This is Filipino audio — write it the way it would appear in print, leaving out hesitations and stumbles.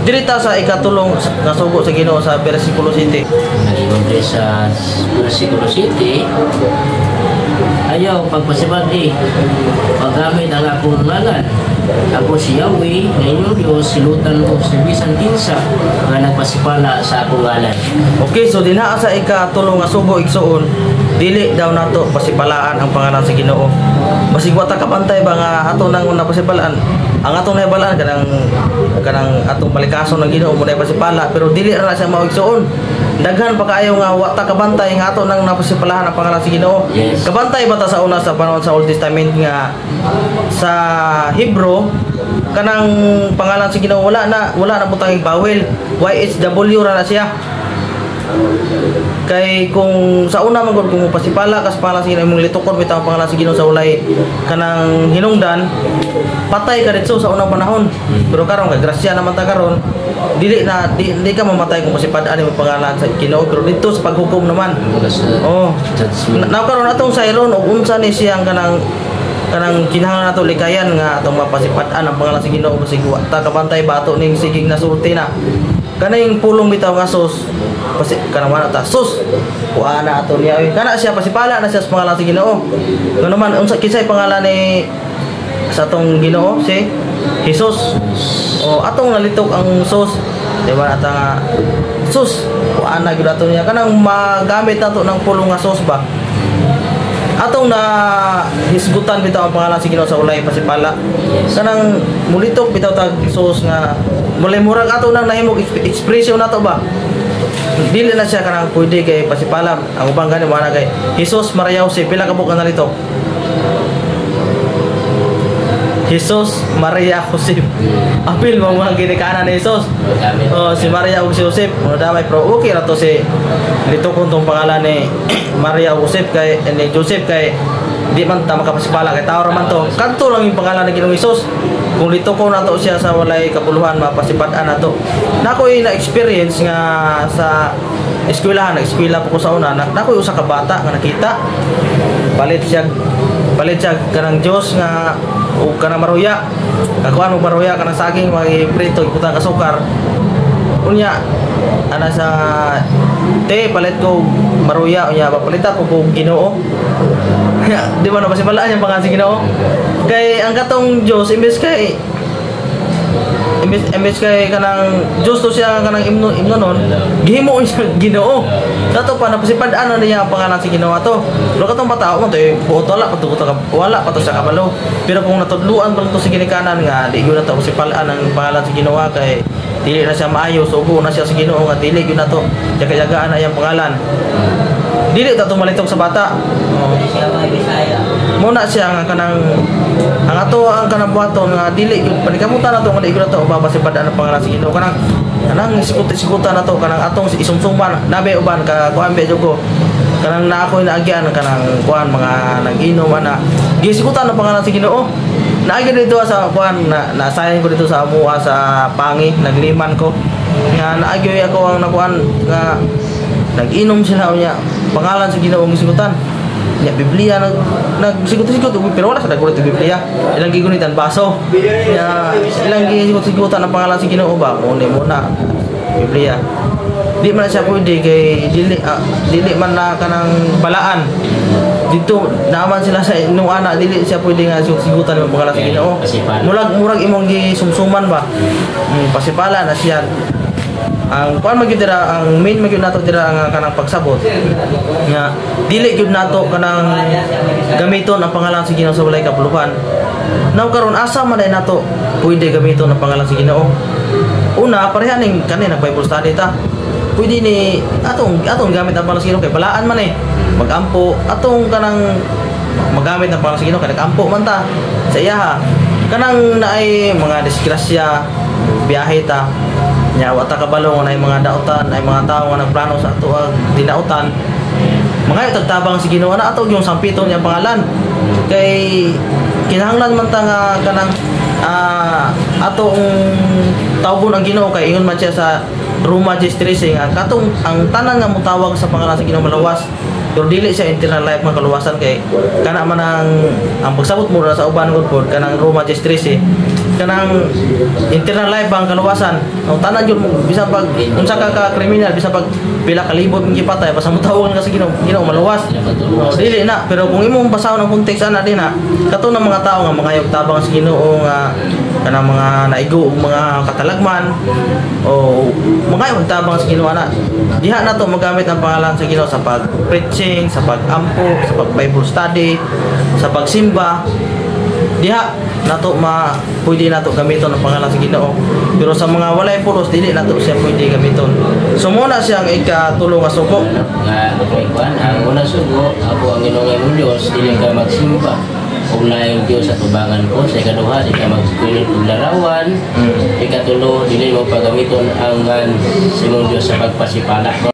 Dirita sa ikatulong nasugo sa Ginoo sa versikulo 7. Nag-igonte sa versikulo 7, ayaw pagpasibati, paggamit ang akong ngalan. Ako si Yahweh, na inyong Diyos, silutan ko sa bisan kinsa nga nagpasipala sa akong ngalan. Okay, so dinaa sa ikatulong nga sugo igsuon, dili daw nato pasipalaan ang pangalan sa Ginoo. Basig wata kapantay ba nga ato nang una pasipalaan. Ang atong nahibalaan kanang atong palikason ng Ginoo mo na pasipala, pero dili ra siya mao igsuon. Daghan pa kaayo nga wata kabantay nga ato nang napasipalahan ang pangalan sa Ginoo. Yes. Kabantay ba ta sa una sa panahon sa Old Testament nga sa Hebrew kanang pangalan sa Ginoo wala na butang bawel. YHW ra na siya. Kay kung sa una man kung pasipala kas pangalan sa Ginoo imong litukon bitaw ang pangalan sa Ginoo sa ulay kanang hinungdan, patay ka dito sa unang panahon. Pero karon kay grasya naman ta karon, dili ka mamatay kung masipad-an imong pangalan sa Ginoo, pero dito sa paghukom naman. Oh. Now karon atong sayron og unsa ni siyang kanang kinahanglan nato likayan nga atong mapasipad-an ang pangalan sa Ginoo basig wa ta kabantay ba ato ning sigig na sulti na. Kaning pulong bitaw nga sus kanang mana ta sus kuha na ato niya kana siya pasipala na siya sa pangalan sa Ginoo. Ngano man unsa kinsay pangalan ni sa atong Ginoo si Jesus. O atong nalitok ang sus, di ba ata nga sus kuha na gyud ato niya kanang magamit nato ng pulong nga sus ba. Atong na hisgutan bitaw ang pangalan sa Ginoo sa ulay pasipala. Kanang mulitok bitaw tag sus nga mulay murag ato nang nahimog ekspresyon nato ba. Dili na siya kanang pwede kay pasipala. Ang ubang gani mo ana kay Jesus Maria Jose pila ka buok nalito. Jesus Maria Jose. Apil mo mga ginikanan ni Jesus. Oh, si Maria ug si Joseph. Mo damay pro okay ra to si dito kun tong pangalan ni Maria Joseph kay ni Joseph kay di man ta makapasipala kay tao ra man to. Kadto lang yung pangalan ni Ginoong Hesus. Kung dito ko nato siya sa walay kapuluhan mapasipad-an nato. Nakoy na experience nga sa eskwelahan, eskwela po ko sa una, nakoy usa ka bata nga nakita. Palit siya kanang Dios nga o kanang maruya. Kakuan og maruya kanang saging magiprito iputang ka sukar. Unya ana sa palit ko maruya unya papalita ko kog Ginoo. Di ba na pasipalaan yung pangalan sa Ginoo? Kay ang katong Dios imbes kay kanang Diyos to siya kanang imno nun gihimo siya Ginoo. Dato pa napasipad-an na niya ang pangalan sa Ginoo ato. Pero katong patao mo to buot wala pa to sa kabalo. Pero kung natudluan pa to sa ginikanan nga di gyud na to pasipal-an ang pangalan sa Ginoo kay dili na siya maayo sugo na siya sa Ginoo nga dili gyud na to jaga-jagaan na iyang pangalan. Dili ta to malitok sa bata. Muna siya nga kanang ang ato ang kanang buhaton nga dili gyud panikamutan nato nga dili gyud nato mapasipad-an ang pangalan sa Ginoo kanang sikutan nato kanang atong isumsuman nabe uban ka kuan be jugo kanang na ako inaagyan kanang kuan mga nag-inom ana gisikutan ang pangalan sa Ginoo. Naagi dito sa kuan nasayan ko dito sa amuha sa pangi nagliman ko nga naagi ako ang nakuan nga nag-inom sila unya pangalan sa Ginoo ang sikutan. Ya Biblia nagsigot-sigot pero wala sa dagulit ng Biblia. Ilang gigunitan baso. Ya ilang gisigot-sigutan ang pangalan sa Ginoo ba? Muna Biblia. Di man siya pwede kay dili man na kanang balaan. Dito naman sila sa inung ana dili siya pwede nga sigutan ang pangalan sa Ginoo. Murag imong gisumsuman ba? Pasipala na siya. Ang kuan magidira ang main magyud nato dira ang kanang pagsabot nga dili gyud nato kanang gamiton ang pangalan sa Ginoo sa walay kapuluhan. Now karon asa man day nato pwede gamiton ang pangalan sa Ginoo? Una pareha ning kanina Bible study ta. Pwede ni atong gamit ang pangalan sa Ginoo kay balaan man magampo atong kanang magamit ang pangalan sa Ginoo kay nagampo man ta sa iya kanang naay mga disgrasya biyahe ta nya wata kabalo na mga dautan ay mga tao nga nagplano sa ato dinautan mga tagtabang si Ginoo na ato yung sampiton niya pangalan kay kinahanglan man ta nga kanang atong tawgon ang Ginoo kay ingon man siya sa Roma 10:13 nga katong ang tanan nga mutawag sa pangalan sa Ginoo malawas pero dili siya internal life nga kaluwasan kay kana man ang pagsabot mo sa uban gud pod kanang Roma 10:13 kanang internal life bang kaluwasan. Ang tanan jud mo bisa pag unsa ka kriminal bisa pag pila ka libot ng gipatay basta mo tawagan ka sa Ginoo maluwas. Dili na pero kung imong basahon ang konteks ana din na kato ng mga tao nga mga tabang sa Ginoo nga kanang mga naigo og mga katalagman o mga tabang sa Ginoo ana. Diha na to magamit ang pangalan sa Ginoo sa pag-preaching, sa pag-ampo, sa pag-Bible study, sa pagsimba. Diha nato pwede nato gamiton ang pangalan sa Ginoo. Pero sa mga walay pulos dili nato siya pwede gamiton. So muna siyang ikatulo nga sugo. Nga kuan ang unang sugo ako ang Ginoo nga Diyos dili ka magsimba. Kung laing Diyos sa tubangan ko, sa ikaduha, di ka magkulit ng larawan. Ikatulo, dili mo pagamiton ang simong Diyos sa pagpasipala.